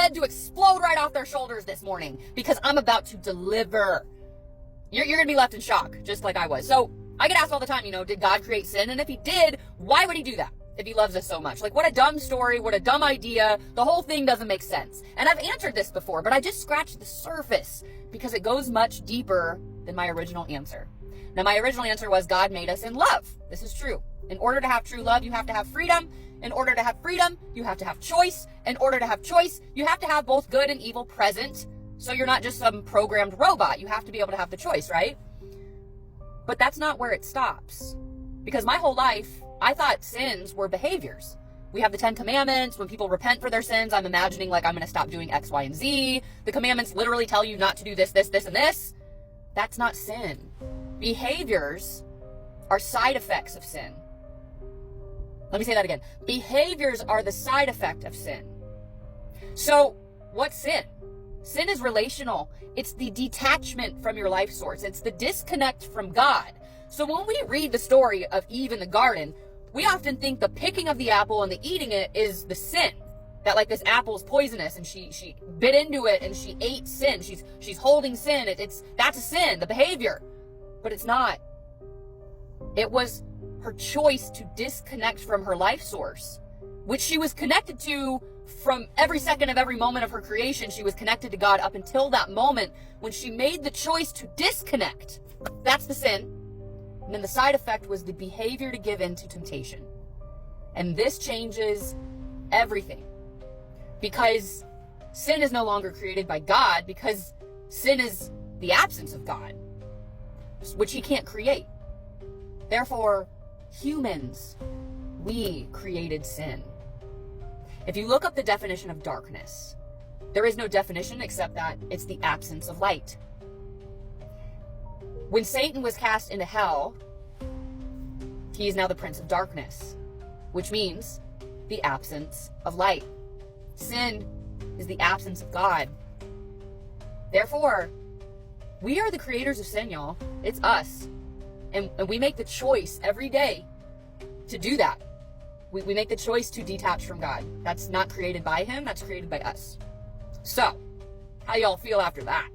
head to explode right off their shoulders this morning because I'm about to deliver. You're going to be left in shock, just like I was. So I get asked all the time, did God create sin? And if he did, why would he do that if he loves us so much? Like, what a dumb story, what a dumb idea. The whole thing doesn't make sense. And I've answered this before, but I just scratched the surface because it goes much deeper than my original answer. Now, my original answer was God made us in love. This is true. In order to have true love, you have to have freedom. In order to have freedom, you have to have choice. In order to have choice, you have to have both good and evil present. So you're not just some programmed robot. You have to be able to have the choice, right? But that's not where it stops. Because my whole life, I thought sins were behaviors. We have the 10 Commandments. When people repent for their sins, I'm imagining like I'm going to stop doing X, Y, and Z. The commandments literally tell you not to do this, this, this, and this. That's not sin. Behaviors are side effects of sin. Let me say that again. Behaviors are the side effect of sin. So, what's sin? Sin is relational. It's the detachment from your life source. It's the disconnect from God. So when we read the story of Eve in the garden, we often think the picking of the apple and the eating it is the sin. That like this apple is poisonous and she bit into it and she ate sin. She's holding sin. That's a sin, the behavior. But it's not. It was her choice to disconnect from her life source, which she was connected to from every second of every moment of her creation. She was connected to God up until that moment when she made the choice to disconnect. That's the sin. And then the side effect was the behavior to give in to temptation. And this changes everything. Because sin is no longer created by God, because sin is the absence of God, which he can't create. Therefore, humans, we created sin. If you look up the definition of darkness, there is no definition except that it's the absence of light. When Satan was cast into hell, he is now the prince of darkness, which means the absence of light. Sin is the absence of God. Therefore, we are the creators of sin, y'all. It's us. And we make the choice every day to do that. We make the choice to detach from God. That's not created by him, that's created by us. So, how y'all feel after that?